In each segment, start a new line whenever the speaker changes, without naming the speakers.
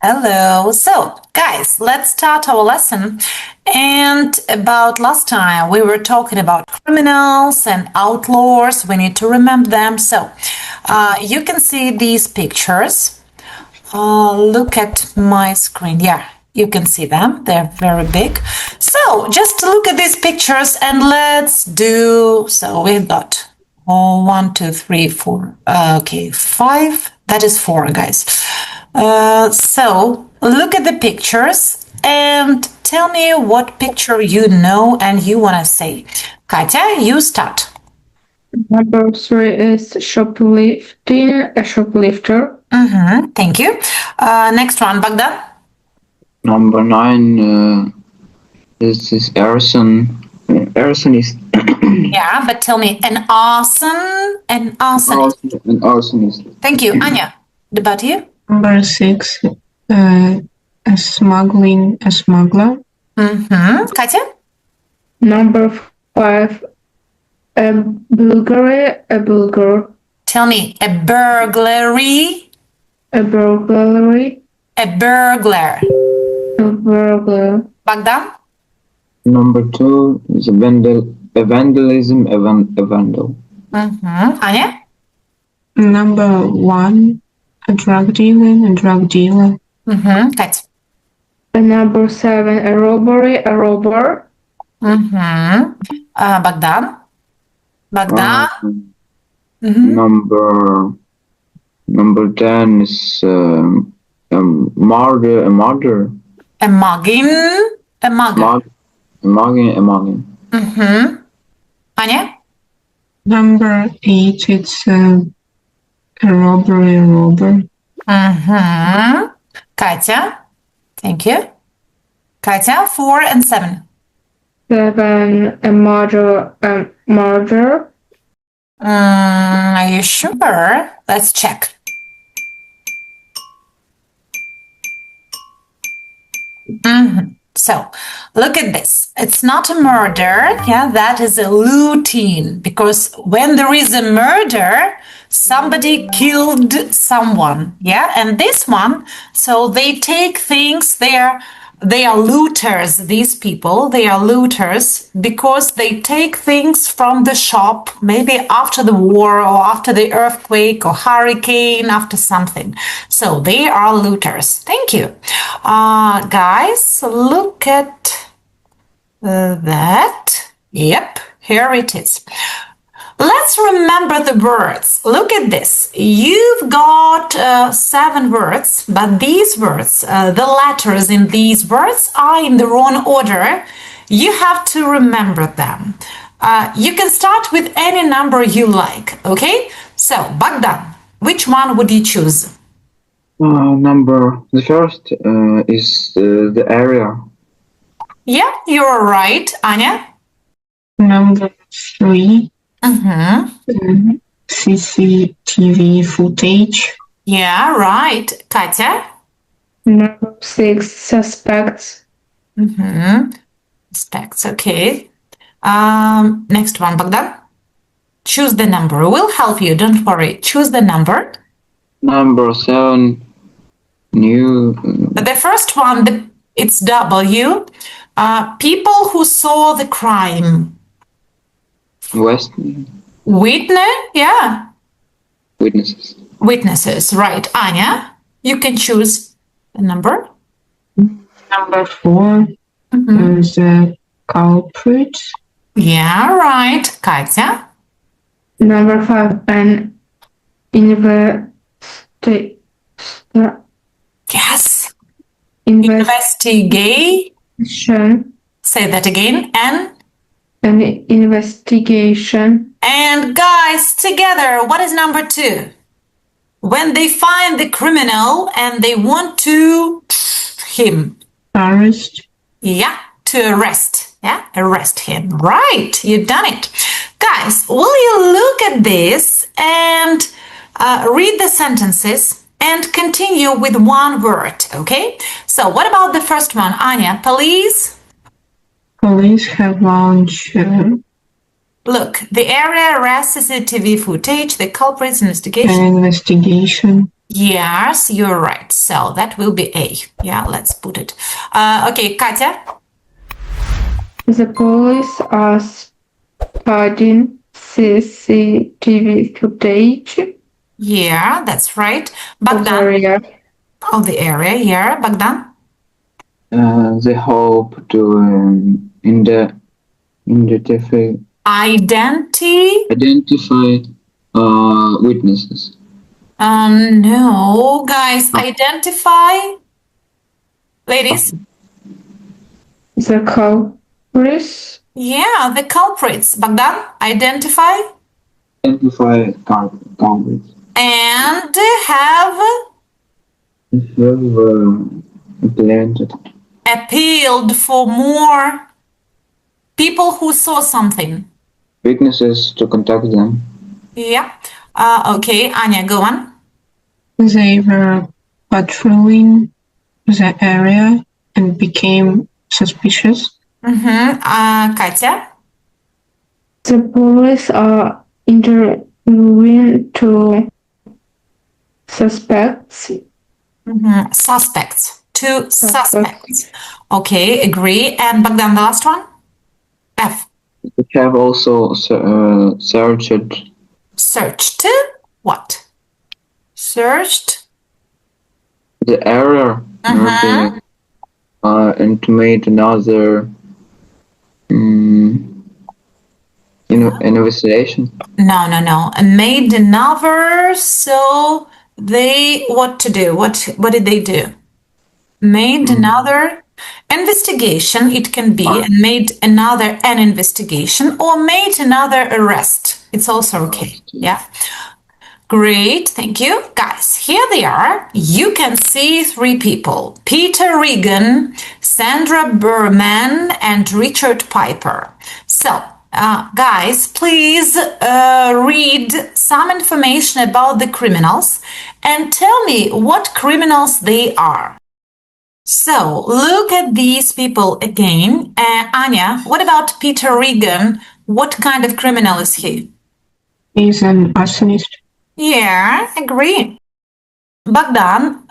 Hello. So, guys, let's start our lesson. And about last time, we were talking about criminals and outlaws. We need to remember them. So, you can see these pictures. Look at my screen. Yeah, you can see them. They're very big. So, just look at these pictures and let's do. So, we've got 1, 2, 3, 4. Okay, 5. That is 4, guys. So look at the pictures and tell me what picture you know and you want to say. Katya, you start.
Number 3 is shoplifting, a shoplifter.
Thank you. Next one, Baghdad.
Number 9 is arson. Arsonist.
Yeah, but tell me an arson. An
Arsonist.
Thank you. Anya, what about you?
Number 6, a smuggler.
Katya?
Number 5, a burglary.
Tell me a burglary.
A burglary.
A burglar.
A burglar.
Baghdad?
Number 2 is a vandalism. A vandal.
Anya?
Number 1, a drug dealer.
Katya?
Number 7, a robbery. A robber.
Baghdad? Baghdad?
Number 10 is a murder.
A mugging. A mugger.
A mugging.
Anya?
Number 8, it's a robber.
Katya? Thank you. Katya, 4 and 7.
7, a murder.
Are you sure? Let's check. So, look at this. It's not a murder. Yeah, that is a looting. Because when there is a murder, somebody killed someone. Yeah, and this one, so they take things, they are looters, these people. They are looters because they take things from the shop, maybe after the war or after the earthquake or hurricane, after something. So they are looters. Thank you. Guys, look at that. Yep, here it is. Let's remember the words. Look at this. You've got 7 words, but these words, the letters in these words are in the wrong order. You have to remember them. You can start with any number you like, okay? So, Baghdad, which one would you choose?
The first is the area.
Yeah, you're right. Anya?
Number 3, CCTV footage.
Yeah, right. Katya?
Number 6, suspects.
Suspects, okay. Next one, Baghdad. Choose the number. We'll help you, don't worry. Choose the number.
Number 7, new.
The first one, it's W. People who saw the crime. Witness, yeah. Witnesses, right. Anya, you can choose a number.
Number 4, the culprit.
Yeah, right. Katya?
Number 5, an
Yes.
investigation.
Say that again.
An investigation.
And guys, together, what is number 2? When they find the criminal and they want to him.
Arrest.
Yeah, to arrest. Yeah, arrest him. Right, you've done it. Guys, will you look at this and read the sentences and continue with one word, okay? So what about the first one, Anya? Police?
Police have launched.
Look, the area arrests CCTV footage, the culprit's investigation.
An investigation.
Yes, you're right. So that will be A. Yeah, let's put it. Okay, Katya.
The police are studying CCTV footage
Yeah, that's right.
of the
Bogdan.
area.
Of the area, yeah. Bogdan.
They hope to identify witnesses.
No, guys. Identify. Ladies.
The culprits.
Yeah, the culprits. Bogdan, identify.
Identify culprits.
And have appealed for more people who saw something.
Witnesses to contact them.
Yeah. Okay, Anya, go on.
They were patrolling the area and became suspicious.
Katya.
The police are interviewing two suspects.
Suspects. Two suspects. Okay, agree. And Bogdan, the last one? F.
We have also searched.
Searched what? Searched
the area and made another investigation.
No. Made another. So they what to do? What did they do? Made another investigation. It can be and made another an investigation or made another arrest. It's also okay. Yeah. Great, thank you. Guys, here they are. You can see three people. Peter Regan, Sandra Berman, and Richard Piper. So, guys, please read some information about the criminals and tell me what criminals they are. So, look at these people again. Anya, what about Peter Regan? What kind of criminal is he?
He's an arsonist.
Yeah, agree. Bogdan,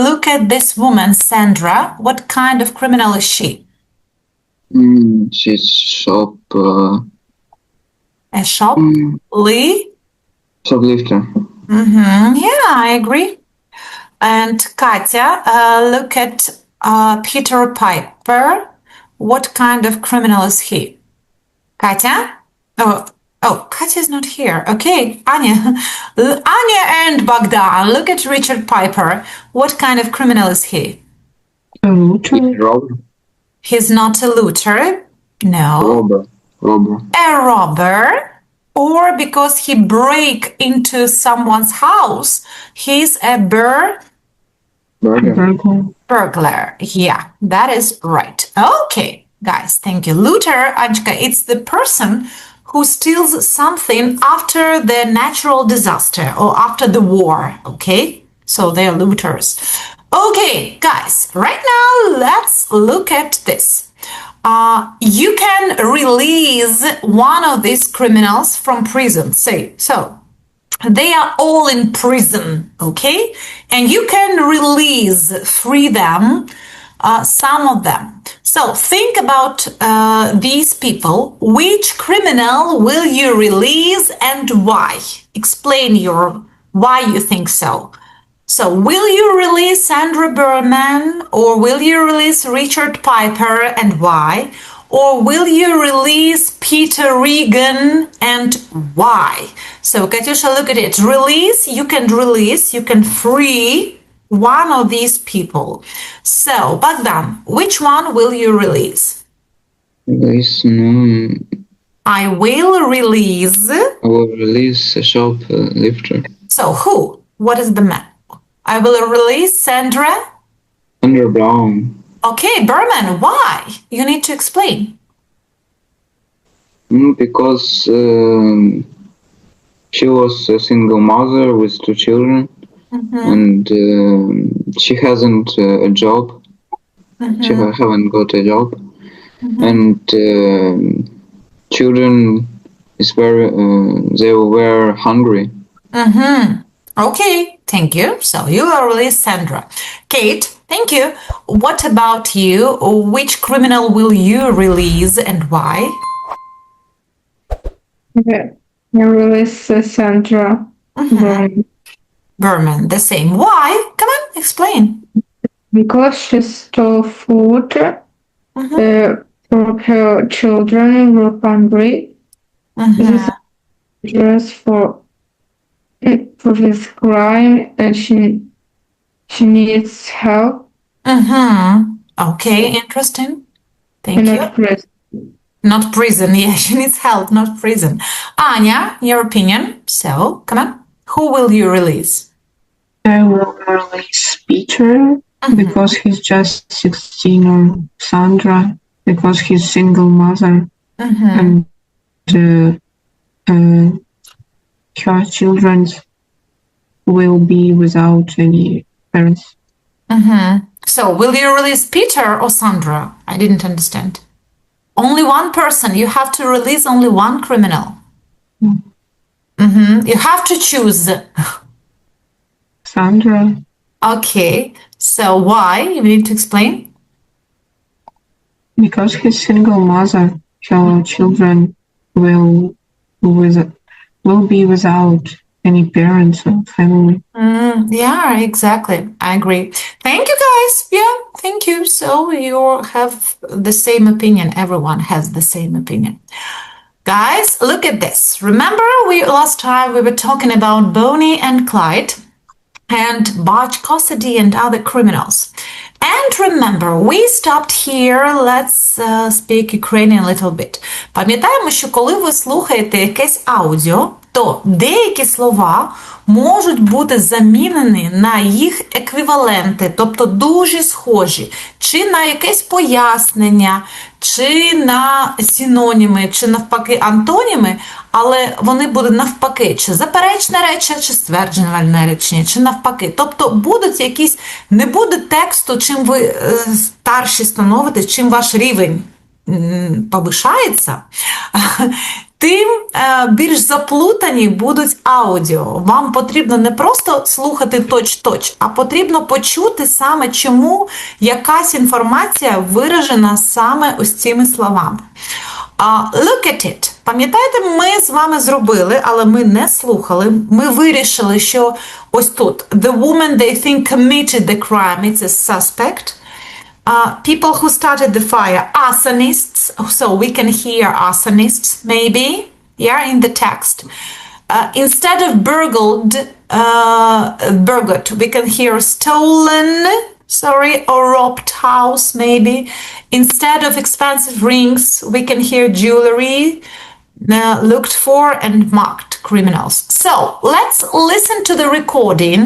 look at this woman, Sandra. What kind of criminal is she?
She's
A shop?
shoplifter.
Yeah, I agree. And Katya, look at Peter Piper. What kind of criminal is he? Katya? Oh, Katya's not here. Okay, Anya. Anya and Bogdan, look at Richard Piper. What kind of criminal is he?
A looter.
Robber.
He's not a looter. No.
Robber.
A robber. Or because he break into someone's house, he's a burglar. Yeah, that is right. Okay, guys, thank you. Looter, Anchka, it's the person who steals something after the natural disaster or after the war, okay? So they're looters. Okay, guys, right now let's look at this. You can release one of these criminals from prison, say, so they are all in prison, okay? And you can free them, some of them. So think about these people. Which criminal will you release and why? Explain why you think so. So will you release Sandra Berman or will you release Richard Piper and why? Or will you release Peter Regan and why? So Katyusha, look at it. You can free one of these people. So Bogdan, which one will you release? I will release
a shoplifter.
So who? What is the man? I will release Sandra
Brown.
Okay, Berman, why? You need to explain.
Because she was a single mother with two children, and she hasn't a job. She haven't got a job, and children they were hungry.
Okay, Thank you. So you will release Sandra. Kate, thank you. What about you? Which criminal will you release and why?
Okay. I release Sandra
Berman, the same. Why? Come on, explain.
because she stole food from her children who were hungry. This is dangerous for this crime, and she needs help.
Okay, interesting. Thank
And
you.
not prison.
Not prison. Yeah, she needs help, not prison. Anya, your opinion. So, come on. Who will you release?
I will release Peter because he's just 16, or Sandra because he's single mother, and her children will be without any parents.
So, will you release Peter or Sandra? I didn't understand. Only one person. You have to release only one criminal. You have to choose.
Sandra,
Okay. So, why? You need to explain.
because he's single mother, her children will be without any parents or family.
Yeah, exactly. I agree. Thank you, guys. Yeah, thank you. So you have the same opinion. Everyone has the same opinion. Guys, look at this. Remember, last time we were talking about Bonnie and Clyde and Butch Cassidy and other criminals. And remember, we stopped here. Let's speak Ukrainian a little bit. Пам'ятаємо, що коли ви слухаєте якесь аудіо, то деякі слова можуть бути замінені на їх еквіваленти, тобто дуже схожі, чи на якесь пояснення, чи на синоніми, чи навпаки антоніми, але вони будуть навпаки, чи заперечне речення, чи стверджувальне речення, чи навпаки. Тобто будуть якісь, не буде тексту, чим ви старші становитесь, чим ваш рівень повишається, тим більш заплутані будуть аудіо. Вам потрібно не просто слухати точ-точ, а потрібно почути саме, чому якась інформація виражена саме ось цими словами. Look at it. Пам'ятаєте, ми з вами зробили, але ми не слухали. Ми вирішили, що ось тут the woman they think committed the crime, it's a suspect. People who started the fire, arsonists, so we can hear arsonists maybe, yeah, in the text. Instead of burgled, we can hear stolen, or robbed house maybe. Instead of expensive rings, we can hear jewelry, looked for and marked criminals. So let's listen to the recording.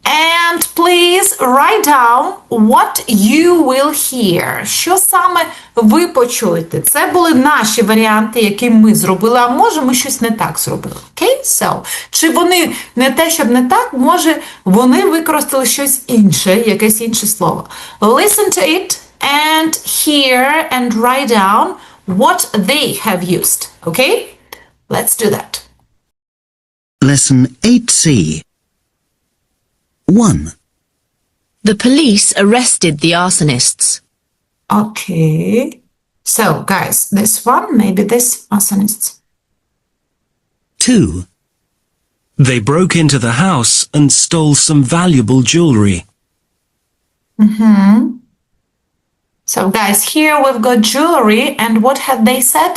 And please write down what you will hear. Що саме ви почуєте? Це були наші варіанти, які ми зробили, а може ми щось не так зробили. Okay? So, чи вони не те, щоб не так, може вони використали щось інше, якесь інше слово. Listen to it and hear and write down what they have used. Okay? Let's do that.
Lesson 8C. 1.
The police arrested the arsonists.
Okay. So, guys, this one, maybe this arsonists.
2. They broke into the house and stole some valuable jewelry.
So, guys, here we've got jewelry, and what have they said?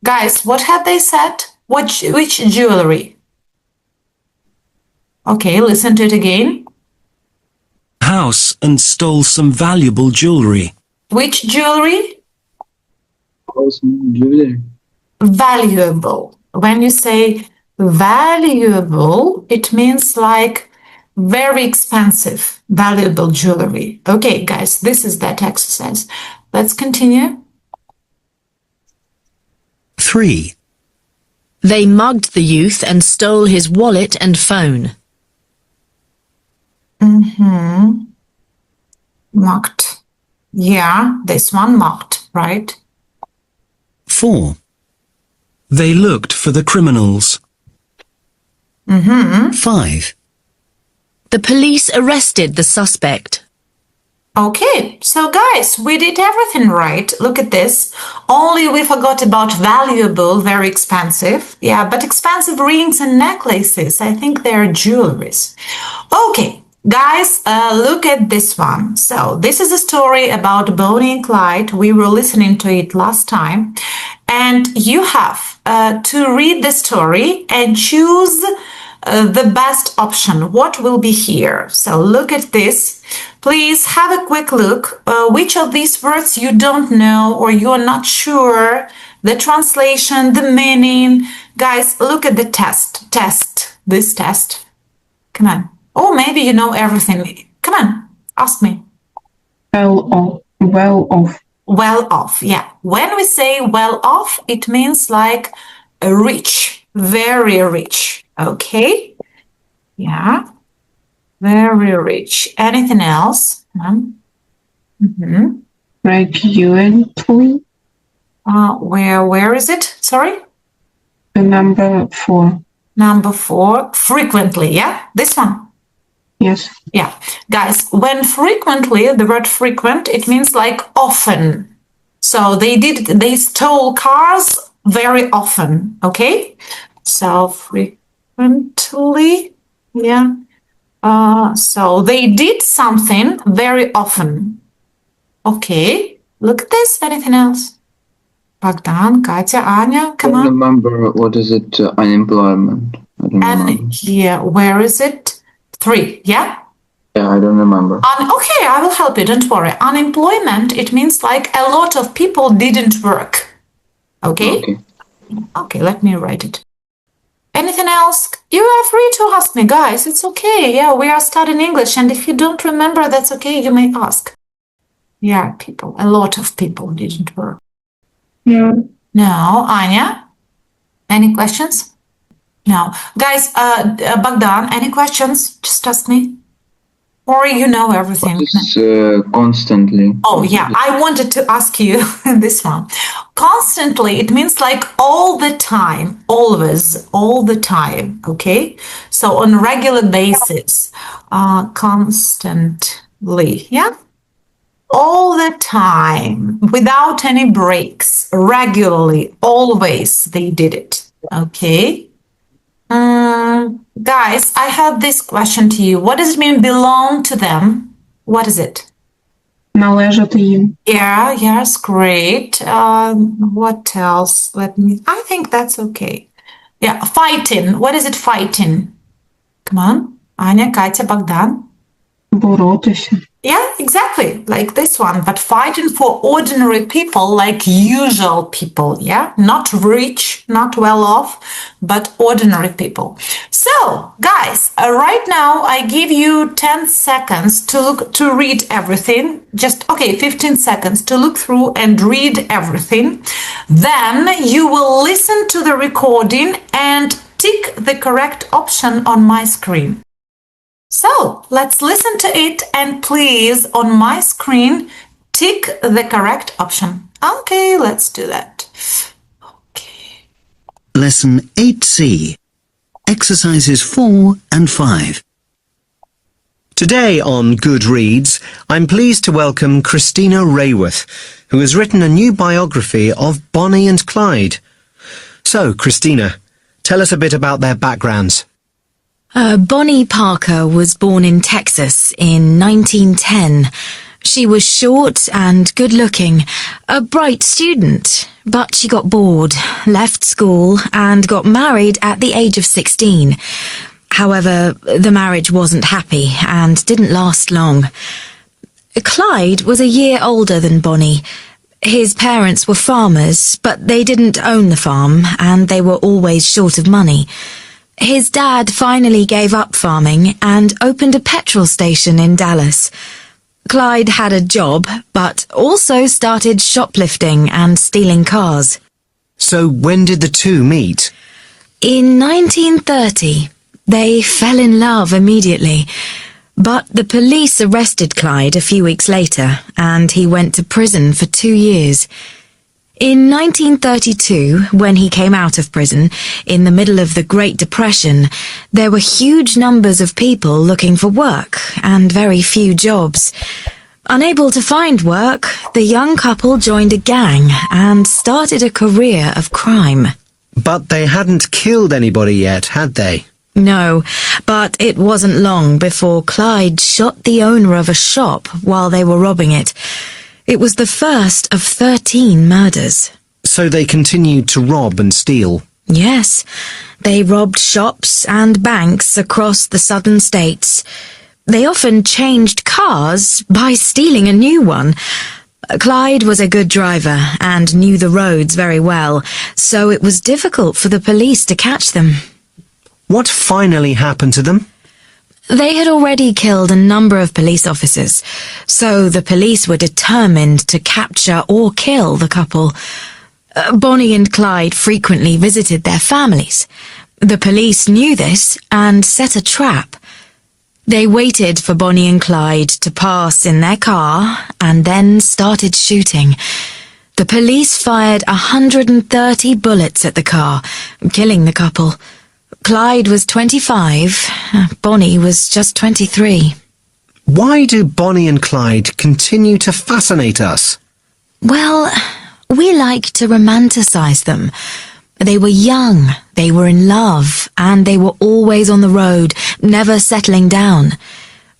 Guys, what have they said? Which jewelry? Okay, listen to it again.
House and stole some valuable jewelry.
Which jewelry?
Jewelry.
Valuable. When you say valuable, it means like very expensive, valuable jewelry. Okay, guys, this is that exercise. Let's continue.
3.
They mugged the youth and stole his wallet and phone.
Mocked. Yeah, this one mocked, right?
4. They looked for the criminals. 5.
The police arrested the suspect.
Okay, so guys, we did everything right. Look at this. Only we forgot about valuable, very expensive. Yeah, but expensive rings and necklaces. I think they're jewelries. Okay, guys, look at this one. So this is a story about Bonnie and Clyde. We were listening to it last time. And you have to read the story and choose the best option. What will be here? So look at this. Please have a quick look. Which of these words you don't know or you're not sure, the translation, the meaning. Guys, look at the test. This test. Come on. Oh, maybe you know everything. Come on, ask me.
Well off. Well off.
Well off, yeah. When we say well off, it means like rich, very rich. Okay? Yeah. Very rich. Anything else?
Frequently.
Where is it? Sorry?
The number 4.
Number 4. Frequently, yeah? This one.
Yes.
Yeah. Guys, when frequently, the word frequent, it means like often. So they stole cars very often. Okay? So frequently, yeah. So they did something very often. Okay, look at this. Anything else? Bogdan, Katya, Anya, come
I don't
on.
remember what is it, unemployment. I don't remember.
And here, where is it? 3, yeah?
Yeah, I don't remember.
Okay, I will help you, don't worry. Unemployment, it means like a lot of people didn't work. Okay?
Okay.
Okay, let me write it. Anything else? You are free to ask me, guys. It's okay. Yeah, we are studying English, and if you don't remember, that's okay. You may ask. Yeah, people. A lot of people didn't work.
No.
No, Anya? Any questions? No. Guys, Bogdan, any questions? Just ask me. Or you know everything.
It's constantly.
Oh, yeah. I wanted to ask you this one. Constantly, it means like all the time, always, all the time. Okay. So on a regular basis, constantly. Yeah. All the time, without any breaks, regularly, always they did it. Okay. Guys, I have this question to you. What does it mean belong to them? What is it?
Належати їм.
Yeah, yes, great. What else? I think that's okay. Yeah, fighting. What is it fighting? Come on. Anya, Katya, Bogdan.
Боротися.
Yeah, exactly. Like this one. But fighting for ordinary people, like usual people. Yeah, not rich, not well off, but ordinary people. So, guys, right now I give you 10 seconds to read everything. Just, okay, 15 seconds to look through and read everything. Then you will listen to the recording and tick the correct option on my screen. So, let's listen to it and please, on my screen, tick the correct option. Okay, let's do that. Okay.
Lesson 8C. Exercises 4 and 5. Today on Good Reads, I'm pleased to welcome Christina Rayworth, who has written a new biography of Bonnie and Clyde. So, Christina, tell us a bit about their backgrounds.
Bonnie Parker was born in Texas in 1910. She was short and good-looking, a bright student, but she got bored, left school, and got married at the age of 16. However, the marriage wasn't happy and didn't last long. Clyde was a year older than Bonnie. His parents were farmers, but they didn't own the farm, and they were always short of money. His dad finally gave up farming and opened a petrol station in Dallas. Clyde had a job, but also started shoplifting and stealing cars.
So when did the two meet?
In 1930, they fell in love immediately. But the police arrested Clyde a few weeks later, and he went to prison for 2 years. In 1932, when he came out of prison, in the middle of the Great Depression, there were huge numbers of people looking for work and very few jobs. Unable to find work, the young couple joined a gang and started a career of crime.
But they hadn't killed anybody yet, had they?
No, but it wasn't long before Clyde shot the owner of a shop while they were robbing it. It was the first of 13 murders.
So they continued to rob and steal?
Yes, they robbed shops and banks across the southern states. They often changed cars by stealing a new one. Clyde was a good driver and knew the roads very well, so it was difficult for the police to catch them.
What finally happened to them?
They had already killed a number of police officers, so the police were determined to capture or kill the couple. Bonnie and Clyde frequently visited their families. The police knew this and set a trap. They waited for Bonnie and Clyde to pass in their car and then started shooting. The police fired 130 bullets at the car, killing the couple. Clyde was 25, Bonnie was just 23.
Why do Bonnie and Clyde continue to fascinate us?
Well, we like to romanticize them. They were young, they were in love, and they were always on the road, never settling down.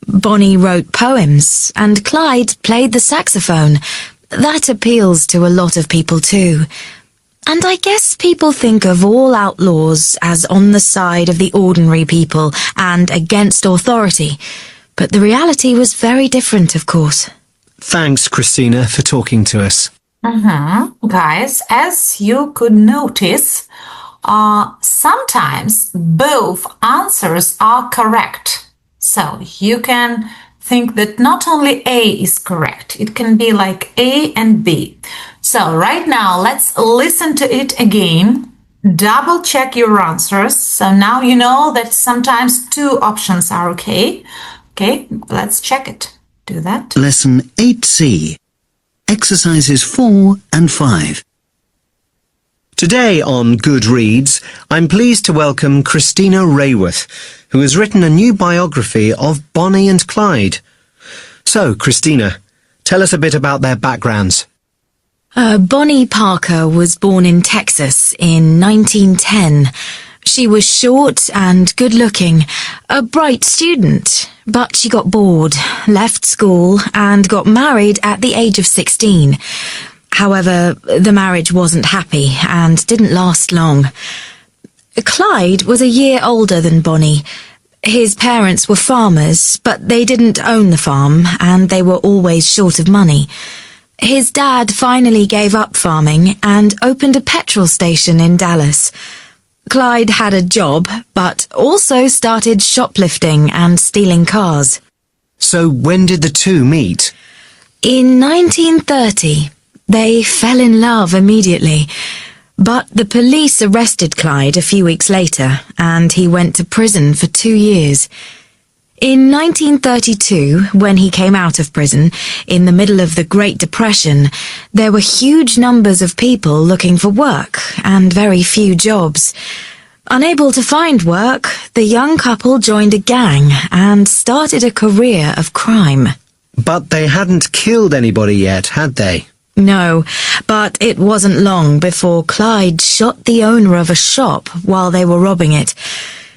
Bonnie wrote poems, and Clyde played the saxophone. That appeals to a lot of people too. And I guess people think of all outlaws as on the side of the ordinary people and against authority. But the reality was very different, of course.
Thanks, Christina, for talking to us.
Guys, as you could notice, sometimes both answers are correct. So you can think that not only A is correct, it can be like A and B. So right now, let's listen to it again. Double check your answers. So now you know that sometimes two options are okay. Okay, let's check it. Do that.
Lesson 8C. Exercises 4 and 5. Today on Good Reads, I'm pleased to welcome Christina Rayworth, who has written a new biography of Bonnie and Clyde. So, Christina, tell us a bit about their backgrounds.
Bonnie Parker was born in Texas in 1910. She was short and good-looking, a bright student, but she got bored, left school, and got married at the age of 16. However, the marriage wasn't happy and didn't last long. Clyde was a year older than Bonnie. His parents were farmers, but they didn't own the farm, and they were always short of money. His dad finally gave up farming and opened a petrol station in Dallas. Clyde had a job, but also started shoplifting and stealing cars.
So when did the two meet?
In 1930, they fell in love immediately. But the police arrested Clyde a few weeks later, and he went to prison for 2 years. In 1932, when he came out of prison, in the middle of the Great Depression, there were huge numbers of people looking for work and very few jobs. Unable to find work, the young couple joined a gang and started a career of crime.
But they hadn't killed anybody yet, had they?
No, but it wasn't long before Clyde shot the owner of a shop while they were robbing it.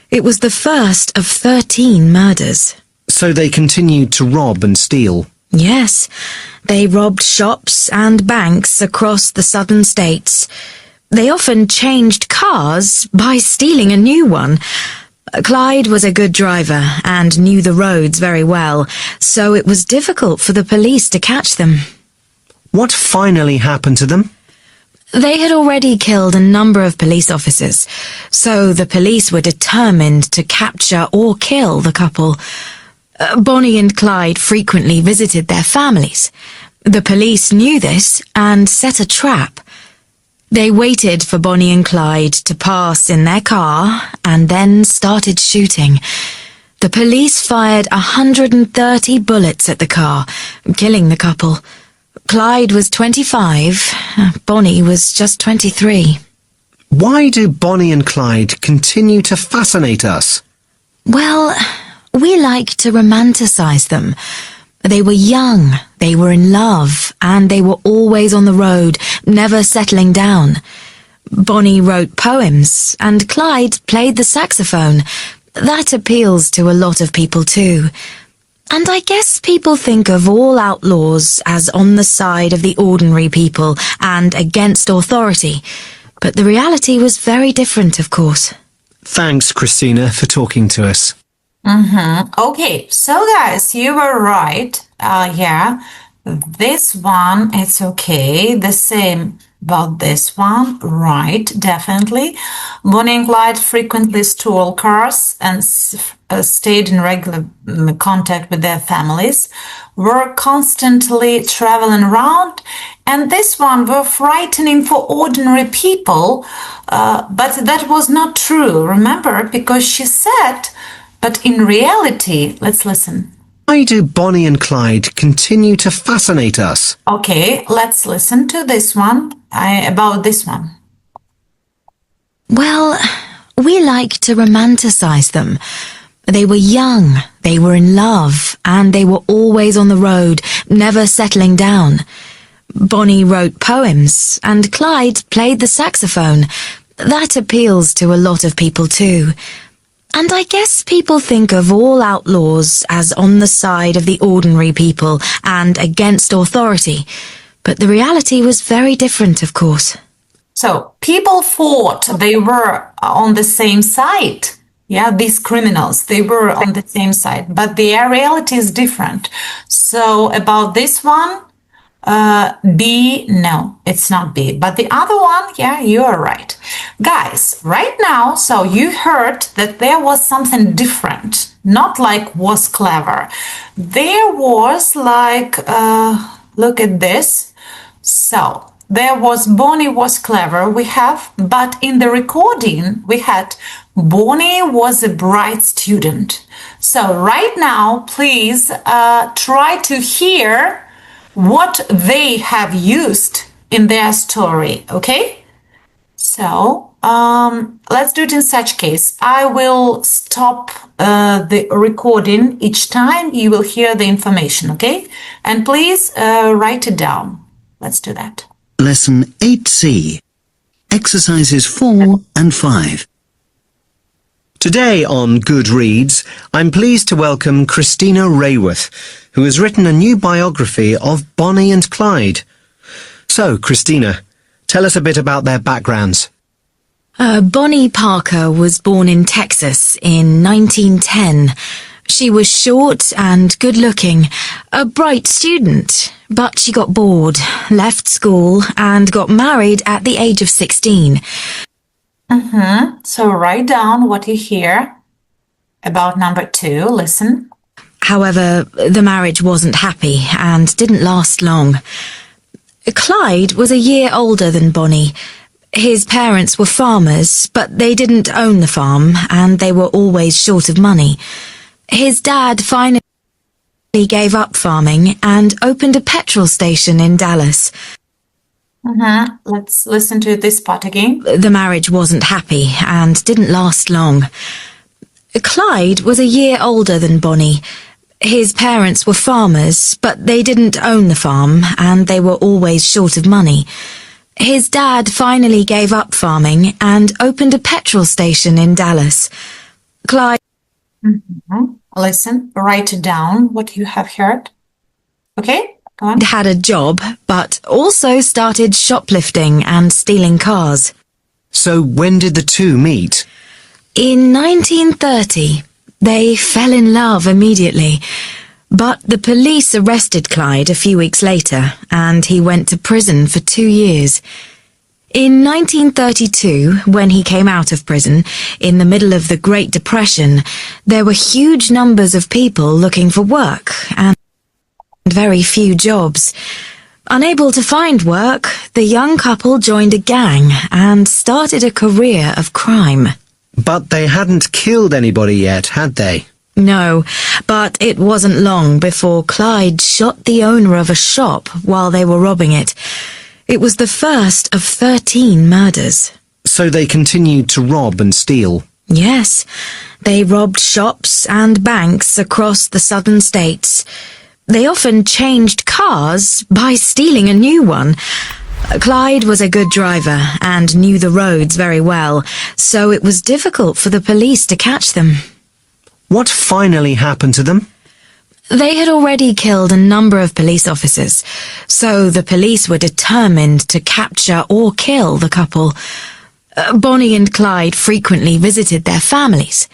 It was the first of 13 murders.
So they continued to rob and steal?
Yes, they robbed shops and banks across the southern states. They often changed cars by stealing a new one. Clyde was a good driver and knew the roads very well, so it was difficult for the police to catch them.
What finally happened to them?
They had already killed a number of police officers, so the police were determined to capture or kill the couple. Bonnie and Clyde frequently visited their families. The police knew this and set a trap. They waited for Bonnie and Clyde to pass in their car and then started shooting. The police fired 130 bullets at the car, killing the couple. Clyde was 25. Bonnie was just 23.
Why do Bonnie and Clyde continue to fascinate us?
Well, we like to romanticize them. They were young, they were in love, and they were always on the road, never settling down. Bonnie wrote poems, and Clyde played the saxophone. That appeals to a lot of people too. And I guess people think of all outlaws as on the side of the ordinary people and against authority. But the reality was very different, of course.
Thanks, Christina, for talking to us.
Okay, so guys, you were right. Yeah, this one, it's okay. The same about this one, right, definitely. Bonnie and Clyde frequently stole cars and stayed in regular contact with their families, were constantly traveling around, and this one were frightening for ordinary people, but that was not true, remember, because she said, but in reality, let's listen.
Why do Bonnie and Clyde continue to fascinate us?
Okay, let's listen to this one, about this one.
Well, we like to romanticize them. They were young, they were in love, and they were always on the road, never settling down. Bonnie wrote poems, and Clyde played the saxophone. That appeals to a lot of people too. And I guess people think of all outlaws as on the side of the ordinary people and against authority. But the reality was very different, of course.
So people thought they were on the same side. Yeah, these criminals, they were on the same side, but the reality is different. So about this one, B, no, it's not B. But the other one, yeah, you are right. Guys, right now, so you heard that there was something different, not like was clever. There was like, look at this. So there was Bonnie was clever, we have, but in the recording we had Bonnie was a bright student. So right now, please try to hear what they have used in their story, okay? So let's do it in such case. I will stop the recording each time you will hear the information, okay? And please write it down. Let's do that.
Lesson 8C, exercises 4 and 5. Today on Good Reads, I'm pleased to welcome Christina Rayworth, who has written a new biography of Bonnie and Clyde. So, Christina, tell us a bit about their backgrounds.
Bonnie Parker was born in Texas in 1910. She was short and good-looking, a bright student, but she got bored, left school, and got married at the age of 16.
So write down what you hear about number 2. Listen.
However, the marriage wasn't happy and didn't last long. Clyde was a year older than Bonnie. His parents were farmers, but they didn't own the farm, and they were always short of money. His dad finally gave up farming and opened a petrol station in Dallas.
Let's listen to this part again.
The marriage wasn't happy and didn't last long. Clyde was a year older than Bonnie. His parents were farmers, but they didn't own the farm, and they were always short of money. His dad finally gave up farming and opened a petrol station in Dallas. Clyde...
Listen, write down what you have heard. Okay? Go on.
Had a job, but also started shoplifting and stealing cars.
So when did the two meet?
In 1930, they fell in love immediately. But the police arrested Clyde a few weeks later, and he went to prison for 2 years. In 1932, when he came out of prison, in the middle of the Great Depression, there were huge numbers of people looking for work, and very few jobs. Unable to find work, the young couple joined a gang and started a career of crime.
But they hadn't killed anybody yet, had they?
No, but it wasn't long before Clyde shot the owner of a shop while they were robbing it. It was the first of 13 murders.
So they continued to rob and steal.
Yes, they robbed shops and banks across the southern states. They often changed cars by stealing a new one. Clyde was a good driver and knew the roads very well, so it was difficult for the police to catch them.
What finally happened to them?
They had already killed a number of police officers, so the police were determined to capture or kill the couple. Bonnie and Clyde frequently visited their families.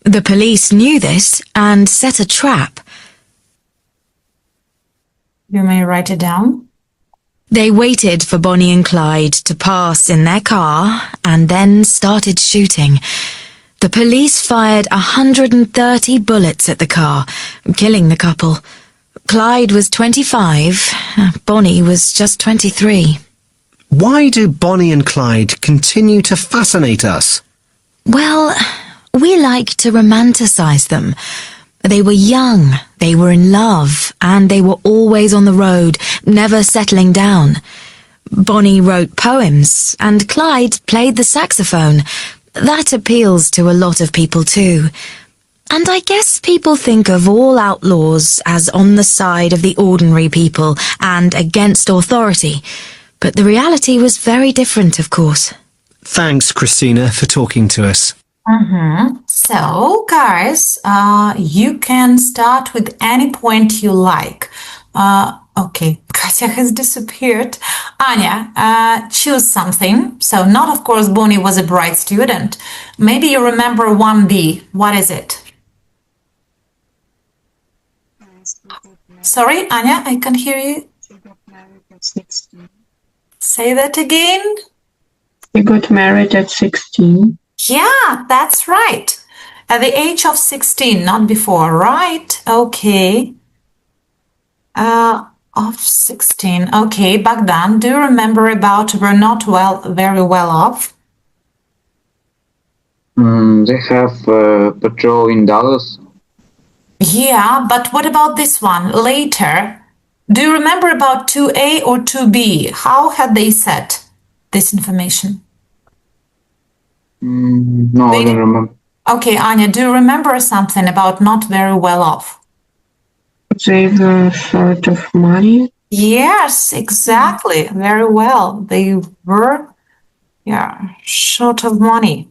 The police knew this and set a trap.
You may write it down.
They waited for Bonnie and Clyde to pass in their car and then started shooting. The police fired 130 bullets at the car, killing the couple. Clyde was 25, Bonnie was just 23.
Why do Bonnie and Clyde continue to fascinate us?
Well, we like to romanticize them. They were young, they were in love, and they were always on the road, never settling down. Bonnie wrote poems, and Clyde played the saxophone. That appeals to a lot of people too. And I guess people think of all outlaws as on the side of the ordinary people and against authority. But the reality was very different, of course.
Thanks, Christina, for talking to us.
So, guys, you can start with any point you like. Okay, Katya has disappeared. Anya, choose something. So, not of course, Bonnie was a bright student. Maybe you remember 1B. What is it? Sorry, Anya, I can't hear you. Say that again.
He got married at 16.
Yeah, that's right. At the age of 16, not before, right? Okay. Of 16. Okay, Bogdan, do you remember about we're not very well off?
They have patrol in Dallas.
Yeah, but what about this one? Later. Do you remember about 2A or 2B? How had they set this information?
No, I don't remember.
Okay, Anya, do you remember something about not very well off?
They were short of money.
Yes, exactly. Very well. They were, short of money.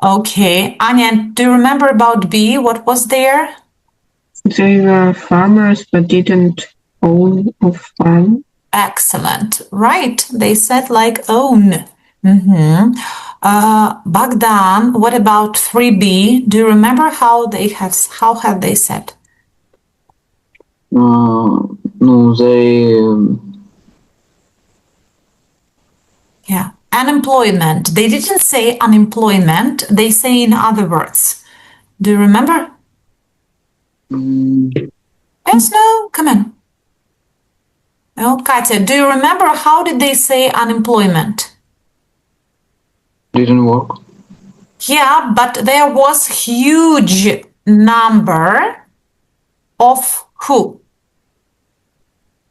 Okay, Anya, do you remember about B? What was there?
They were farmers but didn't own a farm.
Excellent. Right. They said like own. Bogdan, what about 3B? Do you remember how had they said?
No, they
Unemployment. They didn't say unemployment. They say in other words. Do you remember? Yes, no? Come on. Oh, Katya, do you remember how did they say unemployment?
didn't work.
Yeah, but there was huge number of who?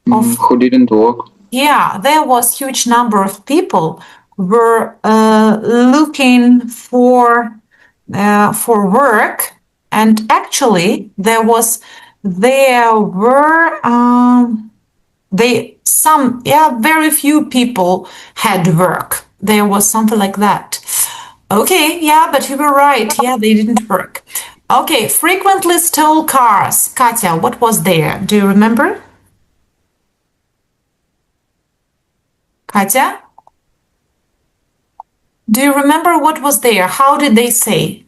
Who didn't work?
Yeah, there was huge number of people were looking for work, and actually there were very few people had work. There was something like that. Okay, yeah, but you were right. Yeah, they didn't work. Okay, frequently stole cars. Katya, what was there? Do you remember? Katya? Do you remember what was there? How did they say?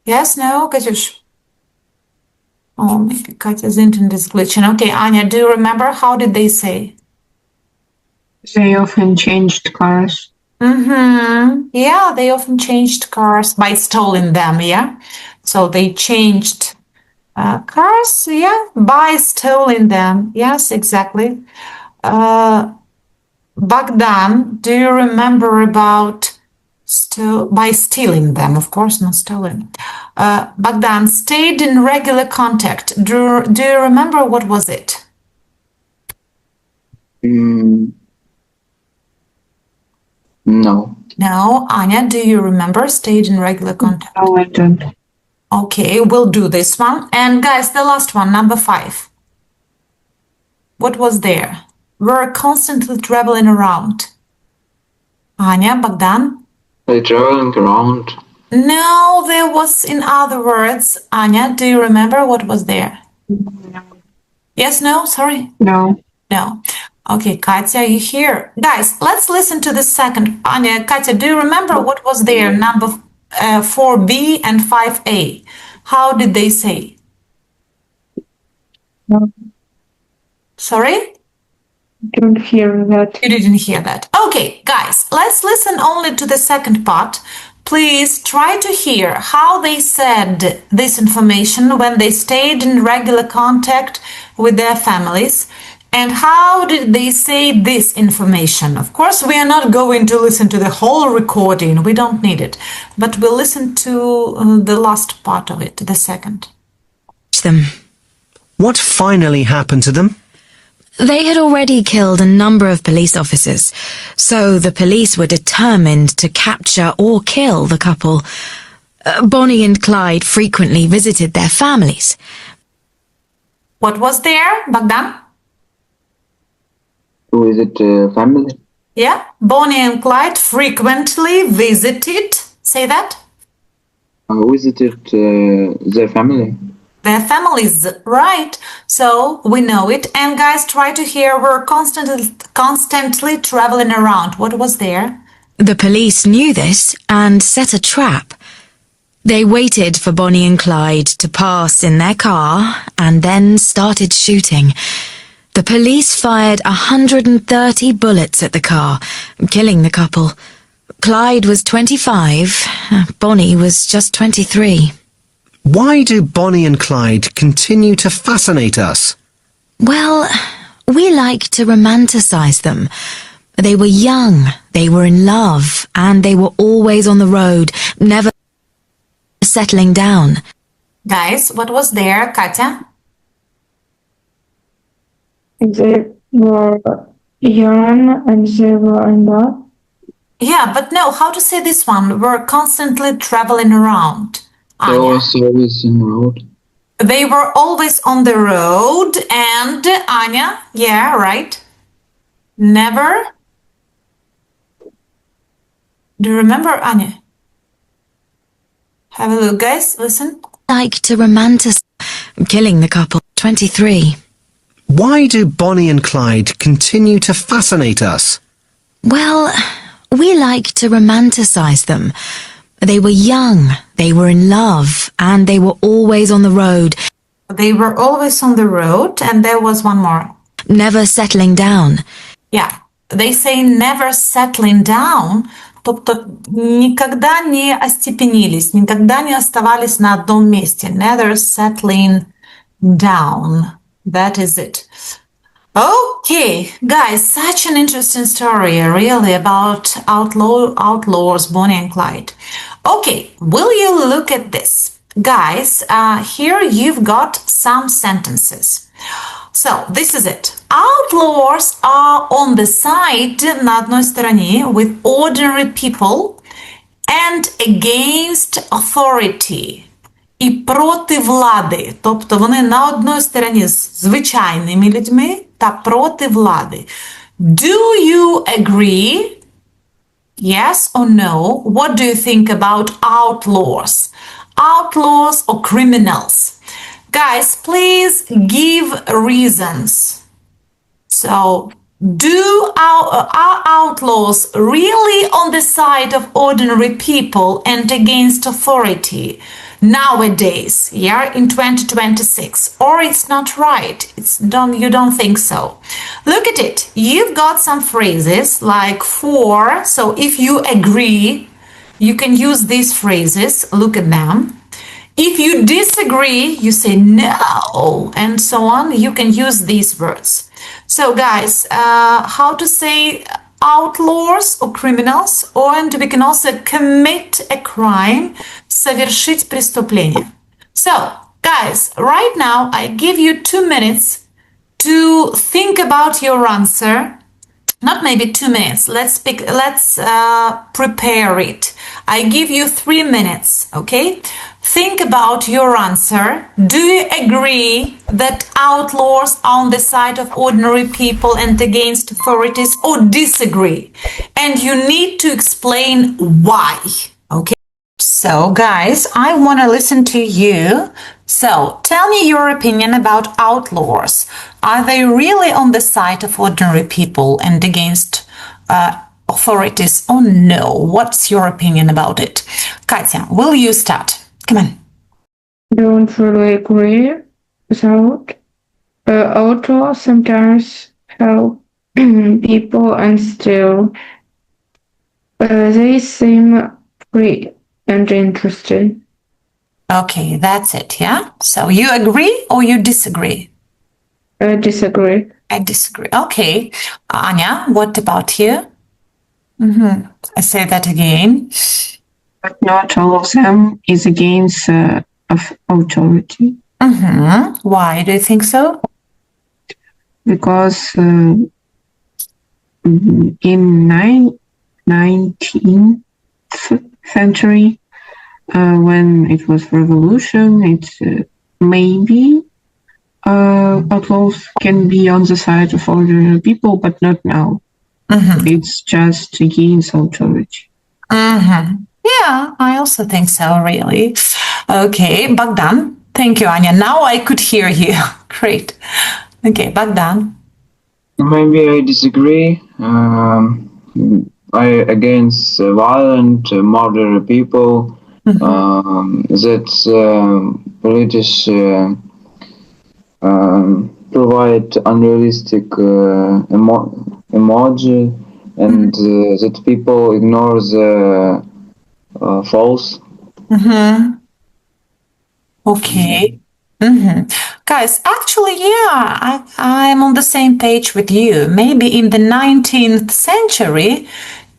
Yes, no, Katyush? Oh, maybe Katya's internet is glitching. Okay, Anya, do you remember how did they say?
They often changed cars.
Yeah, they often changed cars by stealing them, yeah? So they changed cars, yeah, by stealing them. Yes, exactly. Bogdan, do you remember about By stealing them, of course, not stolen. Bogdan, stayed in regular contact. Do you remember what was it?
No.
No. Anya, do you remember stayed in regular contact?
No, I don't.
Okay, we'll do this one. And guys, the last one, number 5. What was there? Were constantly traveling around. Anya, Bogdan?
They traveling around.
No, there was, in other words. Anya, do you remember what was there?
No.
Yes, no, sorry?
No.
No. Okay, Katya, you here? Guys, let's listen to the second. Anya, Katya, do you remember what was there? Number 4B and 5A. How did they say?
No,
Sorry?
don't hear that.
You didn't hear that. Okay, guys, let's listen only to the second part. Please try to hear how they said this information when they stayed in regular contact with their families. And how did they say this information? Of course, we are not going to listen to the whole recording. We don't need it. But we'll listen to the last part of it, the second.
Them.
What finally happened to them?
They had already killed a number of police officers, so the police were determined to capture or kill the couple. Bonnie and Clyde frequently visited their families.
What was there, Bogdan?
Who is it? Family?
Yeah, Bonnie and Clyde frequently visited. Say that.
Visited their family.
Their families, right? So we know it. And guys, try to hear. We're constantly traveling around. What was there?
The police knew this and set a trap. They waited for Bonnie and Clyde to pass in their car and then started shooting. The police fired 130 bullets at the car, killing the couple. Clyde was 25, Bonnie was just 23.
Why do Bonnie and Clyde continue to fascinate us?
Well, we like to romanticize them. They were young, they were in love, and they were always on the road, never settling down.
Guys, what was there, Katya?
They were young and they were in love.
Yeah, but no, how to say this one? We're constantly traveling around.
They was always in the road.
They were always on the road. And Anya, yeah, right? Never? Do you remember, Anya? Have a look, guys. Listen.
Like to romanticize killing the couple. 23.
Why do Bonnie and Clyde continue to fascinate us?
Well, we like to romanticize them. They were young, they were in love, and they were always on the road.
They were always on the road, and there was one more.
Never settling down.
Yeah, they say never settling down, тобто никогда не остепенились, никогда не оставались на одном месте. Never settling down. That is it. Okay, guys, such an interesting story, really, about outlaws Bonnie and Clyde. Okay, will you look at this? Guys, here you've got some sentences. So, this is it. Outlaws are on the side, на одной стороне, with ordinary people and against authority. І проти влади. Тобто вони на одній стороні з звичайними людьми та проти влади. Do you agree? Yes or no? What do you think about outlaws? Outlaws or criminals? Guys, please give reasons. So, are outlaws really on the side of ordinary people and against authority nowadays, yeah, in 2026? Or it's not right? You don't think so? Look at it. You've got some phrases like for. So if you agree, you can use these phrases. Look at them. If you disagree, you say no, and so on. You can use these words. So guys, how to say outlaws or criminals, and we can also commit a crime, совершить преступление. So, guys, right now I give you 2 minutes to think about your answer. Not maybe 2 minutes. Let's prepare it. I give you 3 minutes, okay? Think about your answer. Do you agree that outlaws are on the side of ordinary people and against authorities, or disagree? And you need to explain why, okay? So, guys, I want to listen to you. So, tell me your opinion about outlaws. Are they really on the side of ordinary people and against authorities, or no? What's your opinion about it? Katya, will you start? Come on.
Don't really agree without outlaws sometimes help people and still they seem free and interesting.
Okay, that's it, yeah? So you agree or you disagree?
I disagree.
I disagree. Okay. Anya, what about you? I say that again.
But not all of them is against of authority.
Why do you think so?
Because in 19th century, when it was revolution, it's maybe outlaws can be on the side of ordinary people, but not now. It's just against authority.
Yeah, I also think so, really. Okay, Bogdan. Thank you, Anya. Now I could hear you. Great. Okay, Bogdan.
Maybe I disagree. I against violent, murder people. That politics provide unrealistic emoji, and that people ignore the false.
Okay. Guys, actually, yeah, I'm on the same page with you. Maybe in the 19th century,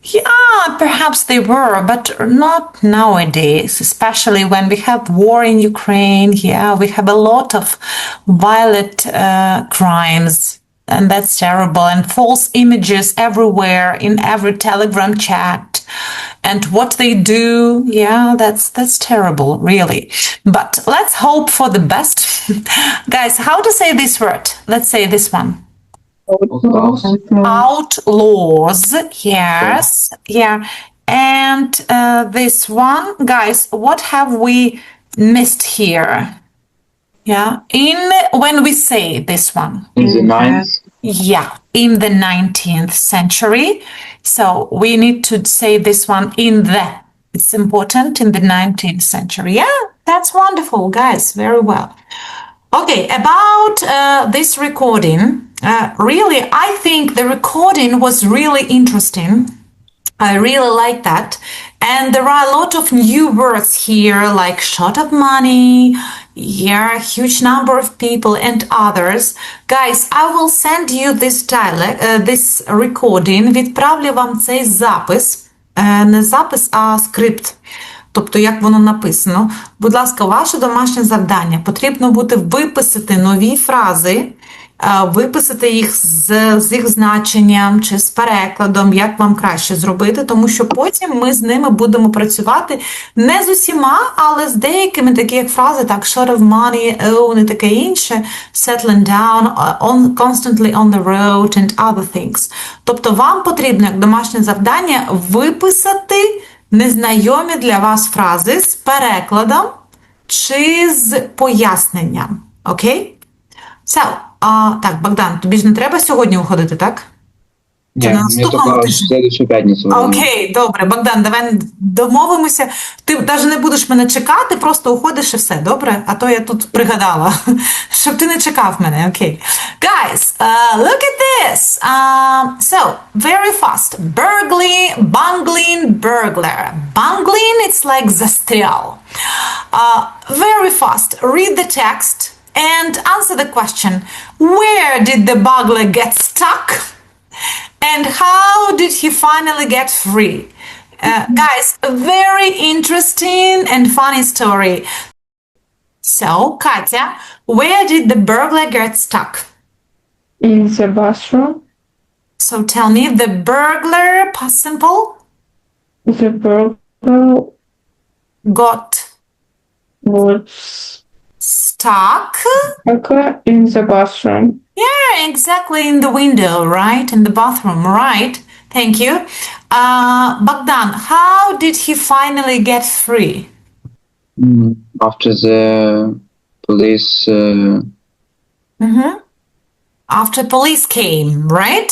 yeah, perhaps they were, but not nowadays, especially when we have war in Ukraine. Yeah, we have a lot of violent crimes, and that's terrible, and false images everywhere in every Telegram chat. And what they do, yeah, that's terrible, really. But let's hope for the best. Guys, how to say this word? Let's say this one. Outlaws, yes, yeah. And this one, guys, what have we missed here? Yeah, when we say this one.
In the 9th?
Yeah, in the 19th century. So we need to say this one it's important, in the 19th century. Yeah, that's wonderful, guys, very well. Okay, about this recording, really, I think the recording was really interesting. I really like that. And there are a lot of new words here, like shot of money, yeah, huge number of people and others. Guys, I will send you this this recording. Відправлю вам цей запис. Не запис, а скрипт. Тобто, як воно написано. Будь ласка, ваше домашнє завдання. Потрібно буде виписати нові фрази, виписати їх з їх значенням чи з перекладом, як вам краще зробити, тому що потім ми з ними будемо працювати не з усіма, але з деякими, такі як фрази, так, short of money, own і таке інше, settling down, constantly on the road and other things. Тобто вам потрібно, як домашнє завдання, виписати незнайомі для вас фрази з перекладом чи з поясненням. Окей? So, так, Богдан, тобі ж не треба сьогодні уходити, так?
Ні, мені тільки в следующую п'ятницю.
Окей, добре, Богдан, давай домовимося. Ти навіть не будеш мене чекати, просто уходиш і все, добре? А то я тут пригадала, щоб ти не чекав мене, окей. Guys, look at this. So, very fast. Bungling, burglar. Bungling, it's like застрял. Very fast. Read the text and answer the question. Where did the burglar get stuck? And how did he finally get free? Guys, a very interesting and funny story. So, Katya, where did the burglar get stuck?
In the bathroom.
So tell me, the burglar, past simple,
The burglar
got
was
stuck.
in the bathroom.
Yeah, exactly, in the window, right? In the bathroom, right? Thank you. Bogdan, how did he finally get free?
After the police,
After police came, right?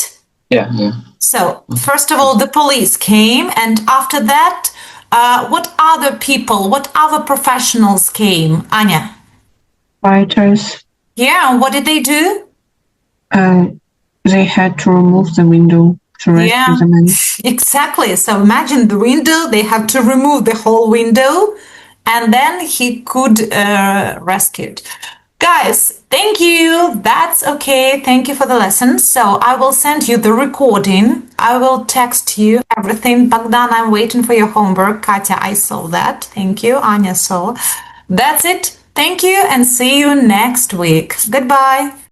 yeah.
So, first of all, the police came, and after that, what other people, what other professionals came, Anya?
Fighters,
Yeah, what did they do?
they had to remove the window to rescue the man.
Exactly. So imagine the window, they have to remove the whole window, and then he could rescue it. Guys, thank you. That's okay. Thank you for the lesson. So I will send you the recording. I will text you everything. Bogdan, I'm waiting for your homework. Katya, I saw that. Thank you. Anya saw. That's it. Thank you and see you next week. Goodbye.